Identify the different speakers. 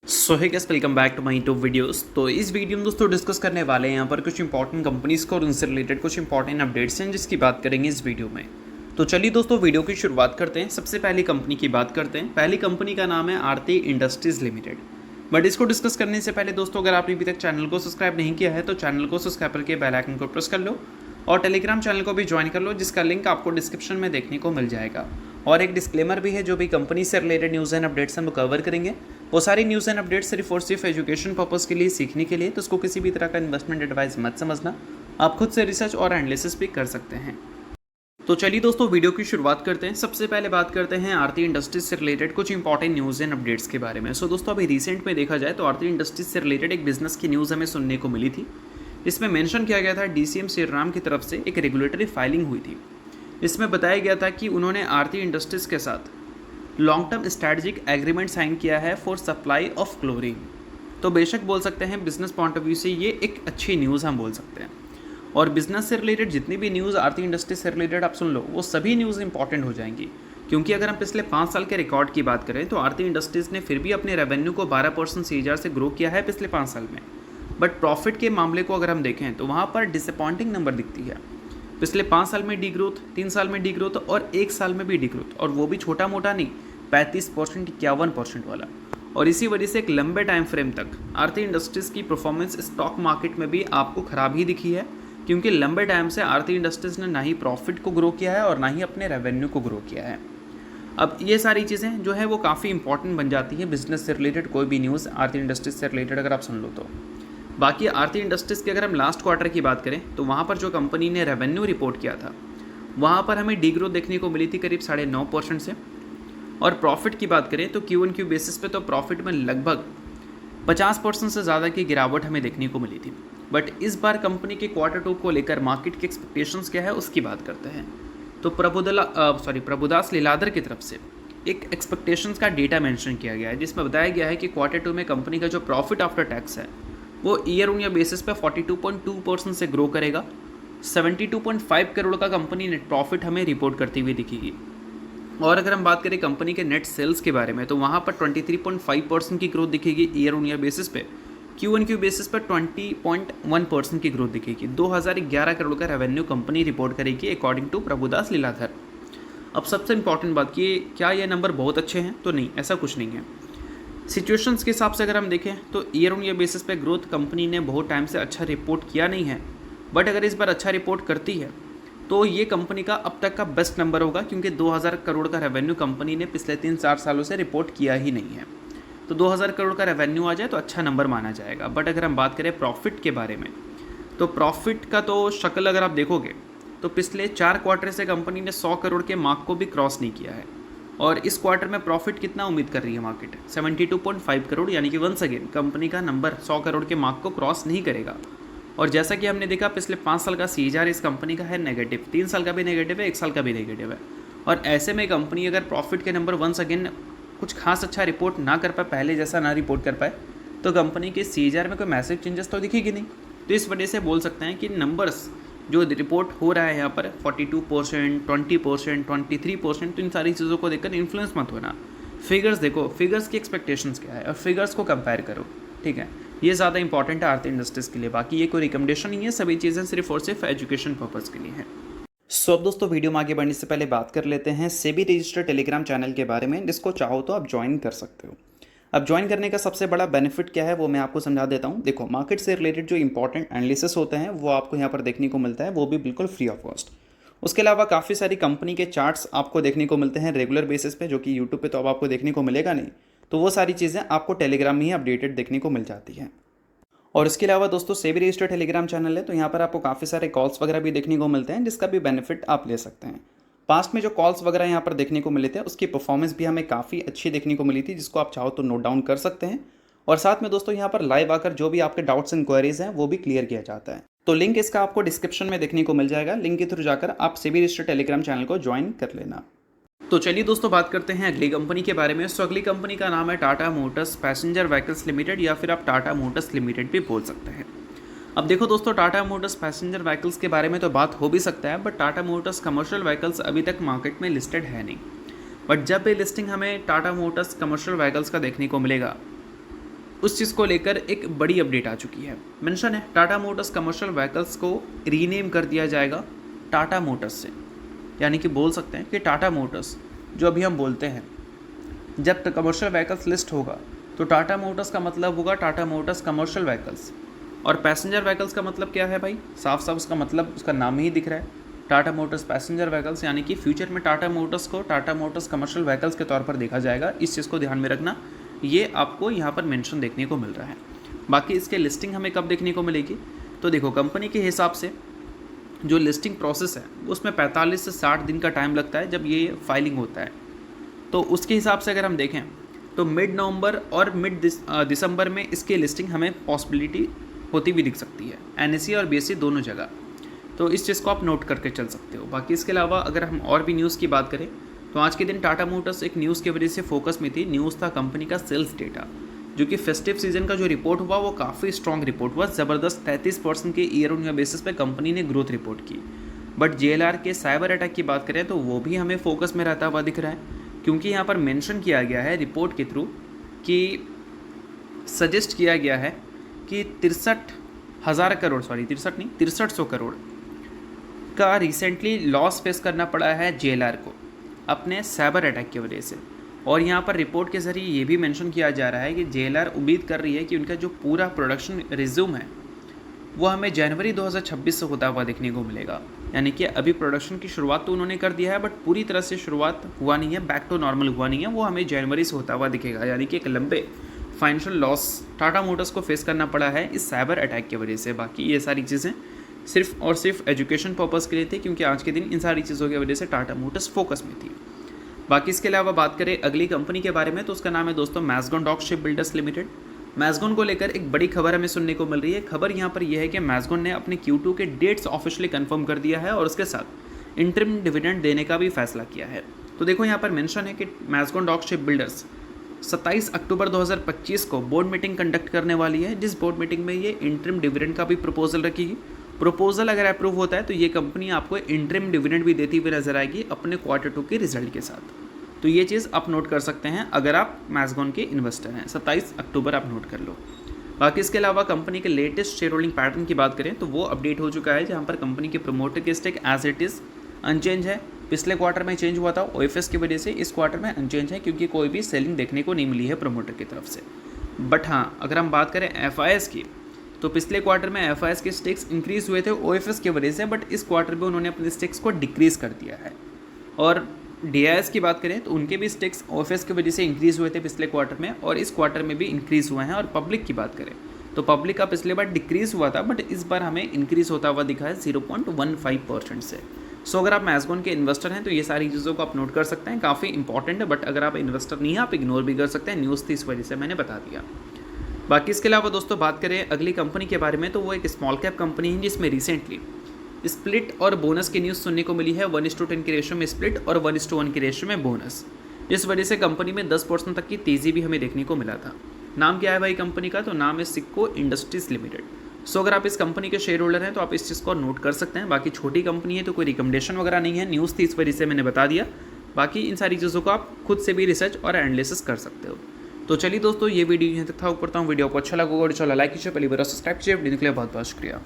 Speaker 1: So hi guys, welcome back to my YouTube videos. तो इस video में दोस्तों डिस्कस करने वाले हैं यहाँ पर कुछ इंपॉर्टेंट कंपनीज को और उनसे रिलेटेड कुछ इंपॉर्टेंट अपडेट्स हैं जिसकी बात करेंगे इस वीडियो में। तो चलिए दोस्तों वीडियो की शुरुआत करते हैं। सबसे पहली कंपनी की बात करते हैं। पहली कंपनी का नाम है आरती इंडस्ट्रीज लिमिटेड। बट इसको डिस्कस करने से पहले दोस्तों, अगर आपने अभी तक चैनल को सब्सक्राइब नहीं किया है तो चैनल को सब्सक्राइब करके बेल आइकन को प्रेस कर लो और टेलीग्राम चैनल को भी ज्वाइन कर लो, जिसका लिंक आपको डिस्क्रिप्शन में देखने को मिल जाएगा। और एक डिस्क्लेमर भी है, जो भी कंपनी से रिलेटेड न्यूज़ एंड अपडेट्स हम कवर करेंगे वो सारी न्यूज़ एंड अपडेट्स सिर्फ और सिर्फ एजुकेशन पर्पस के लिए, सीखने के लिए, तो उसको किसी भी तरह का इन्वेस्टमेंट एडवाइस मत समझना। आप खुद से रिसर्च और एनालिसिस भी कर सकते हैं। तो चलिए दोस्तों वीडियो की शुरुआत करते हैं। सबसे पहले बात करते हैं आरती इंडस्ट्रीज से रिलेटेड कुछ इंपॉर्टेंट न्यूज़ एंड अपडेट्स के बारे में। सो दोस्तों, अभी रिसेंट में देखा जाए तो आरती इंडस्ट्रीज से रिलेटेड एक बिजनेस की न्यूज़ हमें सुनने को मिली थी। इसमें मेंशन किया गया था डीसीएम श्रीराम की तरफ से एक रेगुलेटरी फाइलिंग हुई थी। इसमें बताया गया था कि उन्होंने आरती इंडस्ट्रीज के साथ long term strategic agreement sign किया है फॉर सप्लाई ऑफ क्लोरीन। तो बेशक बोल सकते हैं बिजनेस पॉइंट ऑफ व्यू से ये एक अच्छी न्यूज़ हम बोल सकते हैं। और बिजनेस से रिलेटेड जितनी भी न्यूज़ आरती इंडस्ट्रीज से रिलेटेड आप सुन लो, वो सभी न्यूज़ इंपॉर्टेंट हो जाएंगी। क्योंकि अगर हम पिछले 5 साल के रिकॉर्ड की बात करें तो आरती इंडस्ट्रीज़ ने फिर भी अपने रेवेन्यू को 12% सीएजीआर से ग्रो किया है पिछले 5 साल में। बट प्रॉफिट के मामले को अगर हम देखें तो वहाँ पर डिसअपॉइंटिंग नंबर दिखती है। पिछले 5 साल में डी ग्रोथ, 3 साल में डी ग्रोथ और 1 साल में भी डी ग्रोथ, और वो भी छोटा मोटा नहीं, 35%, 51% वाला। और इसी वजह से एक लंबे टाइम फ्रेम तक आरती इंडस्ट्रीज़ की परफॉर्मेंस स्टॉक मार्केट में भी आपको ख़राब ही दिखी है। क्योंकि लंबे टाइम से आरती इंडस्ट्रीज़ ने ना ही प्रॉफिट को ग्रो किया है और ना ही अपने रेवेन्यू को ग्रो किया है। अब ये सारी चीज़ें जो है वो काफ़ी इंपॉर्टेंट बन जाती है बिजनेस से रिलेटेड कोई भी न्यूज़ आरती इंडस्ट्रीज से रिलेटेड अगर आप सुन लो तो। बाकी आरती इंडस्ट्रीज़ की अगर हम लास्ट क्वार्टर की बात करें तो वहाँ पर जो कंपनी ने रेवेन्यू रिपोर्ट किया था वहाँ पर हमें डी ग्रोथ देखने को मिली थी करीब 9.5% से। और प्रॉफिट की बात करें तो Q1Q बेसिस पे तो प्रॉफिट में लगभग 50% से ज़्यादा की गिरावट हमें देखने को मिली थी। बट इस बार कंपनी के Q2 को लेकर मार्केट के एक्सपेक्टेशंस क्या है उसकी बात करते हैं। तो प्रभुदास लीलाधर की तरफ से एक एक्सपेक्टेशंस का डेटा मेंशन किया गया है, जिसमें बताया गया है कि Q2 में कंपनी का जो प्रॉफिट आफ्टर टैक्स है वो ईयर ऑन ईयर बेसिस पे 42.2% से ग्रो करेगा। 72.5 करोड़ का कंपनी नेट प्रॉफिट हमें रिपोर्ट करती हुई दिखेगी। और अगर हम बात करें कंपनी के नेट सेल्स के बारे में तो वहाँ पर 23.5% की ग्रोथ दिखेगी ईयर ऑन ईयर बेसिस पे। Q1Q बेसिस पर 20.1% की ग्रोथ दिखेगी। 2011 करोड़ का रेवेन्यू कंपनी रिपोर्ट करेगी अकॉर्डिंग टू प्रभुदास लीलाधर। अब सबसे इंपॉर्टेंट बात कि क्या ये नंबर बहुत अच्छे हैं, तो नहीं, ऐसा कुछ नहीं है। सिचुएशंस के हिसाब से अगर हम देखें तो ईयर ऑन ईयर बेसिस पे ग्रोथ कंपनी ने बहुत टाइम से अच्छा रिपोर्ट किया नहीं है। बट अगर इस बार अच्छा रिपोर्ट करती है तो ये कंपनी का अब तक का बेस्ट नंबर होगा, क्योंकि 2000 करोड़ का रेवेन्यू कंपनी ने पिछले 3-4 सालों से रिपोर्ट किया ही नहीं है। तो 2000 करोड़ का रेवेन्यू आ जाए तो अच्छा नंबर माना जाएगा। बट अगर हम बात करें प्रॉफिट के बारे में तो प्रॉफिट का तो शक्ल अगर आप देखोगे तो पिछले 4 क्वार्टर से कंपनी ने 100 करोड़ के मार्क को भी क्रॉस नहीं किया है। और इस क्वार्टर में प्रॉफिट कितना उम्मीद कर रही है मार्केट? 72.5 करोड़, यानी कि वंस अगेन कंपनी का नंबर 100 करोड़ के मार्क को क्रॉस नहीं करेगा। और जैसा कि हमने देखा पिछले 5 साल का सीएजीआर इस कंपनी का है नेगेटिव, 3 साल का भी नेगेटिव है, 1 साल का भी नेगेटिव है। और ऐसे में कंपनी अगर प्रॉफिट के नंबर वंस अगेन कुछ खास अच्छा रिपोर्ट ना कर पाए, पहले जैसा ना रिपोर्ट कर पाए, तो कंपनी के सीएजीआर में कोई मैसिव चेंजेस तो दिखेगी नहीं। तो इस वजह से बोल सकते हैं कि नंबर्स जो रिपोर्ट हो रहा है यहाँ पर 42%, 20%, 23%, तो इन सारी चीज़ों को देखकर इन्फ्लुएंस मत होना। फिगर्स देखो, फिगर्स की एक्सपेक्टेशंस क्या है और फिगर्स को कंपेयर करो, ठीक है। ये ज़्यादा इंपॉर्टेंट है आरती इंडस्ट्रीज़ के लिए। बाकी ये कोई रिकमेंडेशन नहीं है, सभी चीज़ें सिर्फ और सिर्फ एजुकेशन पर्पज़ के लिए है। सो अब दोस्तों वीडियो में आगे बढ़ने से पहले बात कर लेते हैं सेबी रजिस्टर्ड टेलीग्राम चैनल के बारे में, जिसको चाहो तो आप ज्वाइन कर सकते हो। अब ज्वाइन करने का सबसे बड़ा बेनिफिट क्या है वो मैं आपको समझा देता हूँ। देखो, मार्केट से रिलेटेड जो इंपॉर्टेंट एनालिसिस होते हैं वो आपको यहाँ पर देखने को मिलता है, वो भी बिल्कुल फ्री ऑफ कॉस्ट। उसके अलावा काफ़ी सारी कंपनी के चार्ट्स आपको देखने को मिलते हैं रेगुलर बेसिस पे, जो कि यूट्यूब पे तो अब आपको देखने को मिलेगा नहीं। तो वो सारी चीज़ें आपको टेलीग्राम में ही अपडेटेड देखने को मिल जाती हैं। और इसके अलावा दोस्तों सेबी रजिस्टर्ड टेलीग्राम चैनल है, तो यहाँ पर आपको काफ़ी सारे कॉल्स वगैरह भी देखने को मिलते हैं, जिसका भी बेनिफिट आप ले सकते हैं। पास्ट में जो कॉल्स वगैरह यहाँ पर देखने को मिले थे उसकी परफॉर्मेंस भी हमें काफ़ी अच्छी देखने को मिली थी, जिसको आप चाहो तो नोट डाउन कर सकते हैं। और साथ में दोस्तों यहाँ पर लाइव आकर जो भी आपके डाउट्स इंक्वायरीज हैं वो भी क्लियर किया जाता है। तो लिंक इसका आपको डिस्क्रिप्शन में देखने को मिल जाएगा। लिंक के थ्रू जाकर आप सेबी रजिस्टर्ड टेलीग्राम चैनल को ज्वाइन कर लेना। तो चलिए दोस्तों बात करते हैं अगली कंपनी के बारे में। सो अगली कंपनी का नाम है Tata Motors passenger vehicles limited, या फिर आप टाटा मोटर्स लिमिटेड भी बोल सकते हैं। अब देखो दोस्तों, टाटा मोटर्स पैसेंजर व्हीकल्स के बारे में तो बात हो भी सकता है, but Tata Motors commercial vehicles अभी तक मार्केट में लिस्टेड है नहीं। बट जब भी लिस्टिंग हमें टाटा मोटर्स कमर्शियल व्हीकल्स का देखने को मिलेगा उस चीज़ को लेकर एक बड़ी अपडेट आ चुकी है। मेंशन है टाटा मोटर्स कमर्शियल व्हीकल्स को रीनेम कर दिया जाएगा टाटा मोटर्स से, यानी कि बोल सकते हैं कि टाटा मोटर्स जो अभी हम बोलते हैं, जब कमर्शियल व्हीकल्स लिस्ट होगा तो टाटा मोटर्स का मतलब होगा टाटा मोटर्स कमर्शियल व्हीकल्स, और पैसेंजर व्हीकल्स का मतलब क्या है भाई, साफ साफ उसका मतलब उसका नाम ही दिख रहा है, टाटा मोटर्स पैसेंजर व्हीकल्स, यानी कि फ्यूचर में टाटा मोटर्स को टाटा मोटर्स कमर्शियल व्हीकल्स के तौर पर देखा जाएगा। इस चीज़ को ध्यान में रखना, ये आपको यहाँ पर मेंशन देखने को मिल रहा है। बाकी इसके लिस्टिंग हमें कब देखने को मिलेगी, तो देखो कंपनी के हिसाब से जो लिस्टिंग प्रोसेस है उसमें 45 से 60 दिन का टाइम लगता है जब ये फाइलिंग होता है। तो उसके हिसाब से अगर हम देखें तो मिड नवंबर और मिड दिसंबर में इसकी लिस्टिंग हमें पॉसिबिलिटी होती भी दिख सकती है, NSE और BSE दोनों जगह। तो इस चीज़ को आप नोट करके चल सकते हो। बाकी इसके अलावा अगर हम और भी न्यूज़ की बात करें तो आज के दिन टाटा मोटर्स एक न्यूज़ की वजह से फोकस में थी। न्यूज़ था कंपनी का सेल्स डेटा, जो कि फेस्टिव सीजन का जो रिपोर्ट हुआ वो काफ़ी स्ट्रॉन्ग रिपोर्ट हुआ, ज़बरदस्त 33% के ईयर ऑन ईयर बेसिस पे कंपनी ने ग्रोथ रिपोर्ट की। बट JLR के साइबर अटैक की बात करें तो वो भी हमें फोकस में रहता हुआ दिख रहा है, क्योंकि यहाँ पर मेंशन किया गया है रिपोर्ट के थ्रू कि सजेस्ट किया गया है कि 6300 करोड़ का रिसेंटली लॉस फेस करना पड़ा है JLR को अपने साइबर अटैक की वजह से। और यहाँ पर रिपोर्ट के ज़रिए ये भी मेंशन किया जा रहा है कि JLR उम्मीद कर रही है कि उनका जो पूरा प्रोडक्शन रिज्यूम है वो हमें जनवरी 2026 से होता हुआ देखने को मिलेगा। यानी कि अभी प्रोडक्शन की शुरुआत तो उन्होंने कर दिया है, बट पूरी तरह से शुरुआत हुआ नहीं है, बैक टू नॉर्मल हुआ नहीं है, वो हमें जनवरी से होता हुआ दिखेगा। यानी कि एक लंबे फाइनेंशियल लॉस टाटा मोटर्स को फेस करना पड़ा है इस साइबर अटैक की वजह से। बाकी ये सारी चीज़ें सिर्फ और सिर्फ एजुकेशन पर्पज़ के लिए थी, क्योंकि आज के दिन इन सारी चीज़ों की वजह से टाटा मोटर्स फोकस में थी। बाकी इसके अलावा बात करें अगली कंपनी के बारे में तो उसका नाम है दोस्तों मैज़गॉन डॉक शिप बिल्डर्स लिमिटेड। मैज़गॉन को लेकर एक बड़ी खबर हमें सुनने को मिल रही है। खबर यहाँ पर यह है कि मैज़गॉन ने अपने Q2 के डेट्स ऑफिशियली कंफर्म कर दिया है और उसके साथ इंटरिम डिविडेंड देने का भी फैसला किया है। तो देखो यहाँ पर मेंशन है कि मैज़गॉन डॉक शिप बिल्डर्स 27 अक्टूबर 2025 को बोर्ड मीटिंग कंडक्ट करने वाली है, जिस बोर्ड मीटिंग में ये इंटरिम डिविडेंड का भी प्रपोजल रखेगी। प्रपोजल अगर अप्रूव होता है तो ये कंपनी आपको इंटरिम डिविडेंड भी देती हुई नजर आएगी अपने Q2 के रिजल्ट के साथ। तो ये चीज़ आप नोट कर सकते हैं अगर आप मैज़गॉन के इन्वेस्टर हैं। 27 अक्टूबर आप नोट कर लो। बाकी इसके अलावा कंपनी के लेटेस्ट शेयर होल्डिंग पैटर्न की बात करें तो वो अपडेट हो चुका है, जहाँ पर कंपनी के प्रमोटर के stake as it is unchange है। पिछले क्वार्टर में चेंज हुआ था OFS की वजह से, इस क्वार्टर में अनचेंज है क्योंकि कोई भी सेलिंग देखने को नहीं मिली है प्रमोटर की तरफ से। बट हाँ, अगर हम बात करें FIS की तो पिछले क्वार्टर में FIS के स्टेक्स इंक्रीज़ हुए थे OFS की वजह से, बट इस क्वार्टर में उन्होंने अपने स्टेक्स को डिक्रीज़ कर दिया है। और DIS की बात करें तो उनके भी स्टेक्स OFS की वजह से इंक्रीज़ हुए थे पिछले क्वार्टर में और इस क्वार्टर में भी इंक्रीज़ हुए हैं। और पब्लिक की बात करें तो पब्लिक का पिछले बार डिक्रीज़ हुआ था, बट इस बार हमें इंक्रीज़ होता हुआ दिखा है 0.15% से। सो अगर आप मैज़गॉन के इन्वेस्टर हैं तो ये सारी चीज़ों को आप नोट कर सकते हैं, काफ़ी इंपॉर्टेंट है। बट अगर आप इन्वेस्टर नहीं हैं आप इग्नोर भी कर सकते हैं, न्यूज़ थी इस वजह से मैंने बता दिया। बाकी इसके अलावा दोस्तों बात करें अगली कंपनी के बारे में तो वो एक स्मॉल कैप कंपनी है जिसमें रिसेंटली स्प्लिट और बोनस की न्यूज़ सुनने को मिली है। 1:10 की रेशियो में स्प्लिट और 1:1 की रेशियो में बोनस, जिस वजह से कंपनी में 10% तक की तेज़ी भी हमें देखने को मिला था। नाम क्या है भाई कंपनी का, तो नाम है सिक्को इंडस्ट्रीज लिमिटेड। सो अगर आप इस कंपनी के शेयर होल्डर हैं तो आप इस चीज़ को नोट कर सकते हैं। बाकी छोटी कंपनी है तो कोई रिकमेंडेशन वगैरह नहीं है, न्यूज़ थी इस वजह से मैंने बता दिया। बाकी इन सारी चीज़ों को आप खुद से भी रिसर्च और एनालिसिस कर सकते हो। तो चलिए दोस्तों, ये वीडियो यहाँ तक था। ऊपर वीडियो को अच्छा लगा और चलो लाइक कीजिए, पहली बार सब्सक्राइब कीजिए। वीडियो के लिए बहुत बहुत शुक्रिया।